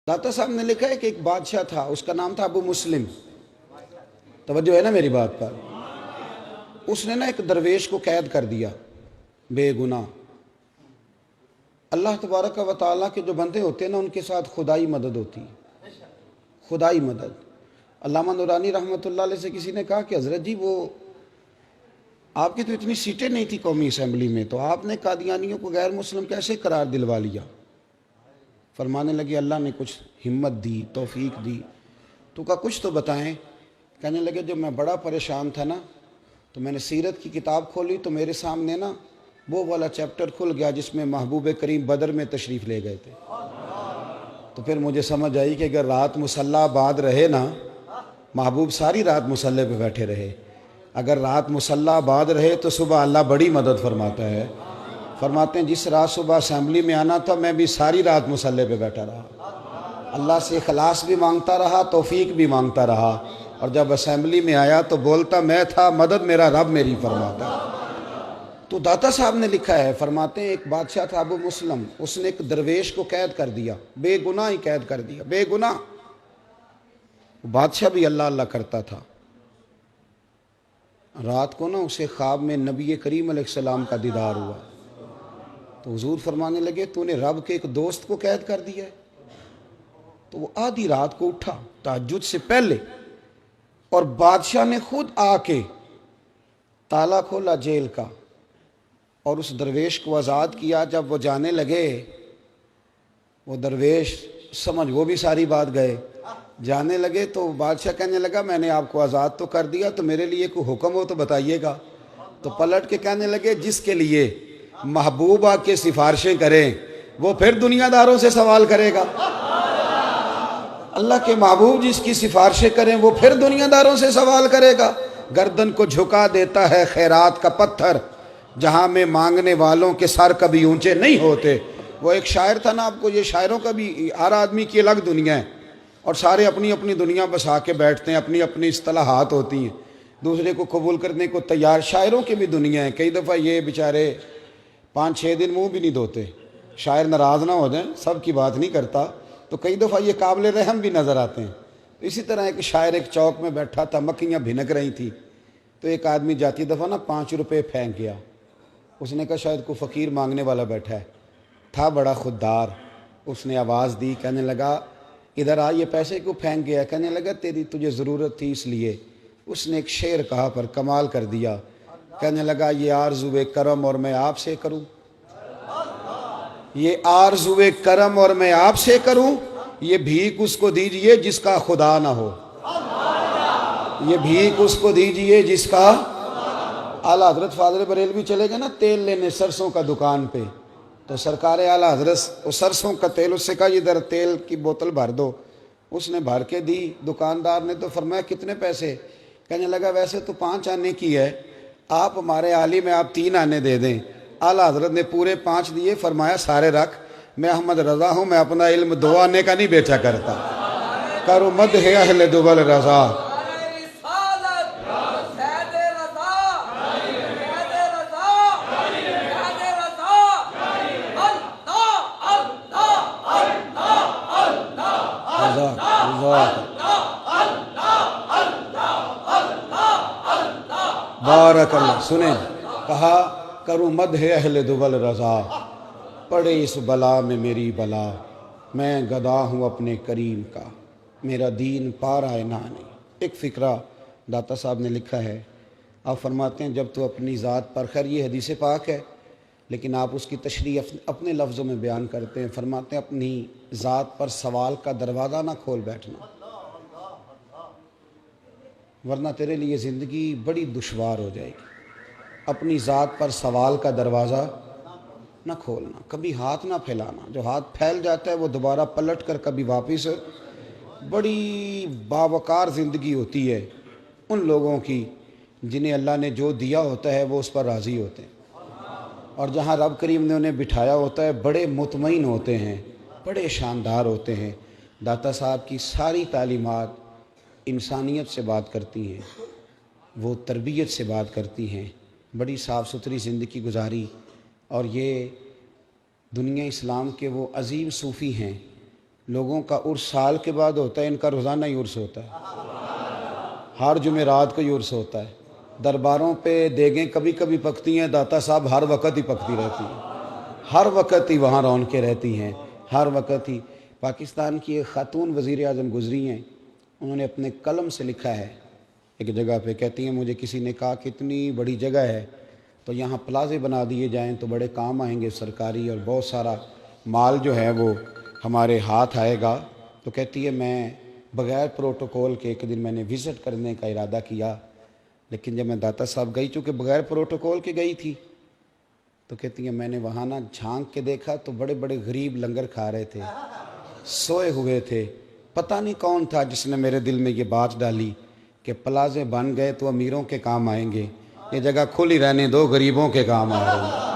दाता साहब ने लिखा है कि एक बादशाह था, उसका नाम था अबू मुस्लिम। तवज्जो है ना मेरी बात पर। उसने ना एक दरवेश को कैद कर दिया बेगुनाह। अल्लाह तबारक व तआला के जो बंदे होते हैं ना, उनके साथ खुदाई मदद होती है, खुदाई मदद। अल्लामा नूरानी रहमतुल्लाह अलैह से किसी ने कहा कि हज़रत जी, वो आपकी तो इतनी सीटें नहीं थी कौमी असम्बली में, तो आपने कादियानियों को गैर मुस्लिम कैसे करार दिलवा लिया? फरमाने लगे अल्लाह ने कुछ हिम्मत दी, तौफीक दी। तो कहा कुछ तो बताएं। कहने लगे जब मैं बड़ा परेशान था ना, तो मैंने सीरत की किताब खोली तो मेरे सामने ना वो वाला चैप्टर खुल गया जिसमें महबूब करीम बदर में तशरीफ़ ले गए थे। तो फिर मुझे समझ आई कि अगर रात मुसल्ला आबाद रहे ना, महबूब सारी रात मुसल्ले पे बैठे रहे, अगर रात मुसल्ला आबाद रहे तो सुबह अल्लाह बड़ी मदद फरमाता है। फरमाते हैं जिस रात सुबह असेंबली में आना था, मैं भी सारी रात मुसल्ले पे बैठा रहा, अल्लाह से इखलास भी मांगता रहा, तौफीक भी मांगता रहा, और जब असेंबली में आया तो बोलता मैं था, मदद मेरा रब मेरी फरमाता। तो दाता साहब ने लिखा है, फरमाते हैं एक बादशाह था अबू मुस्लिम, उसने एक दरवेश को कैद कर दिया, बेगुनाह ही कैद कर दिया, बेगुनाह। बादशाह भी अल्लाह अल्लाह करता था। रात को ना उसे ख्वाब में नबी करीम अलैहिस्सलाम का दीदार हुआ। तो हुजूर फरमाने लगे तूने रब के एक दोस्त को कैद कर दिया है। तो वो आधी रात को उठा तहज्जुद से पहले, और बादशाह ने खुद आके ताला खोला जेल का और उस दरवेश को आज़ाद किया। जब वो जाने लगे, वो दरवेश समझ वो भी सारी बात गए, जाने लगे तो बादशाह कहने लगा मैंने आपको आज़ाद तो कर दिया, तो मेरे लिए कोई हुक्म हो तो बताइएगा। तो पलट के कहने लगे जिसके लिए महबूबा के सिफारिशें करें वो फिर दुनियादारों से सवाल करेगा। अल्लाह के महबूब जिसकी सिफारिशें करें वो फिर दुनियादारों से सवाल करेगा। गर्दन को झुका देता है खैरात का पत्थर, जहां में मांगने वालों के सर कभी ऊंचे नहीं होते। वो एक शायर था ना, आपको ये शायरों का भी, हर आदमी की अलग दुनिया है और सारे अपनी अपनी दुनिया बसा के बैठते हैं, अपनी अपनी इस्तिलाहात होती हैं, दूसरे को कबूल करने को तैयार। शायरों की भी दुनिया है। कई दफ़ा ये बेचारे 5-6 दिन मुंह भी नहीं धोते, शायर नाराज़ ना हो जाएं, सब की बात नहीं करता, तो कई दफ़ा ये काबिल रहम भी नज़र आते हैं। इसी तरह एक शायर एक चौक में बैठा था, मक्खियाँ भिनक रही थी, तो एक आदमी जाती दफ़ा ना 5 रुपये फेंक गया। उसने कहा शायद कोई फ़कीर मांगने वाला बैठा है, था बड़ा खुददार। उसने आवाज़ दी, कहने लगा इधर आ, ये पैसे क्यों फेंक गया? कहने लगा तेरी तुझे ज़रूरत थी इसलिए। उसने एक शेर कहा पर कमाल कर दिया, कहने लगा ये आरज़ुए करम और मैं आपसे करूं, ये आरज़ुए करम और मैं आपसे करूं, ये भीख उसको दीजिए जिसका खुदा ना हो, ये भीख उसको दीजिए जिसका। आला हजरत फादर बरेलवी चले गए ना तेल लेने सरसों का दुकान पे, तो सरकार आला हजरत वो सरसों का तेल, उससे कहा इधर तेल की बोतल भर दो। उसने भर के दी, दुकानदार ने तो फरमाया कितने पैसे? कहने लगा वैसे तो 5 आने की है, आप हमारे आली में आप 3 आने दे दें। आला हजरत ने पूरे 5 दिए, फरमाया सारे रख, मैं अहमद रज़ा हूँ, मैं अपना इल्म 2 आने का नहीं बेचा करता। करो मद है अहले दुबल रज़ा। बारक अल्लाह। सुने, कहा करूँ मद है अहले दुबल रज़ा, पड़े इस बला में मेरी बला, मैं गदा हूँ अपने करीम का, मेरा दीन पार आए ना नहीं। एक फ़िक्रा दाता साहब ने लिखा है, आप फरमाते हैं जब तो अपनी ज़ात पर, खैर ये हदीस पाक है लेकिन आप उसकी तशरीह अपने लफ्ज़ों में बयान करते हैं। फरमाते हैं अपनी ज़ात पर सवाल का दरवाज़ा ना खोल बैठना, वरना तेरे लिए ज़िंदगी बड़ी दुश्वार हो जाएगी। अपनी ज़ात पर सवाल का दरवाज़ा ना खोलना, कभी हाथ ना फैलाना। जो हाथ फैल जाता है वो दोबारा पलट कर कभी वापस। बड़ी बावकार ज़िंदगी होती है उन लोगों की जिन्हें अल्लाह ने जो दिया होता है वो उस पर राज़ी होते हैं, और जहाँ रब करीम ने उन्हें बिठाया होता है बड़े मुतमईन होते हैं, बड़े शानदार होते हैं। दाता साहब की सारी तालीमात इंसानियत से बात करती हैं, वो तरबियत से बात करती हैं, बड़ी साफ़ सुथरी ज़िंदगी गुजारी। और ये दुनिया इस्लाम के वो अजीम सूफ़ी हैं लोगों का उर्स साल के बाद होता है, इनका रोज़ाना ही उर्स होता है, हर जुमेरात को ही उर्स होता है। दरबारों पे देगें कभी कभी पकती हैं, दाता साहब हर वक्त ही पकती रहती हैं, हर वक्त ही वहाँ रौनकें रहती हैं, हर वक्त ही। पाकिस्तान की एक खातून वज़ीर आज़म गुज़री हैं, उन्होंने अपने कलम से लिखा है एक जगह पे, कहती हैं मुझे किसी ने कहा कि इतनी बड़ी जगह है तो यहाँ प्लाजे बना दिए जाएं तो बड़े काम आएंगे सरकारी, और बहुत सारा माल जो है वो हमारे हाथ आएगा। तो कहती है मैं बग़ैर प्रोटोकॉल के एक दिन मैंने विज़िट करने का इरादा किया, लेकिन जब मैं दाता साहब गई, चूँकि बग़ैर प्रोटोकॉल के गई थी, तो कहती है मैंने वहाँ ना झांक के देखा तो बड़े बड़े गरीब लंगर खा रहे थे, सोए हुए थे। पता नहीं कौन था जिसने मेरे दिल में ये बात डाली कि प्लाजे बन गए तो अमीरों के काम आएंगे, ये जगह खुली रहने दो, गरीबों के काम आ रही है।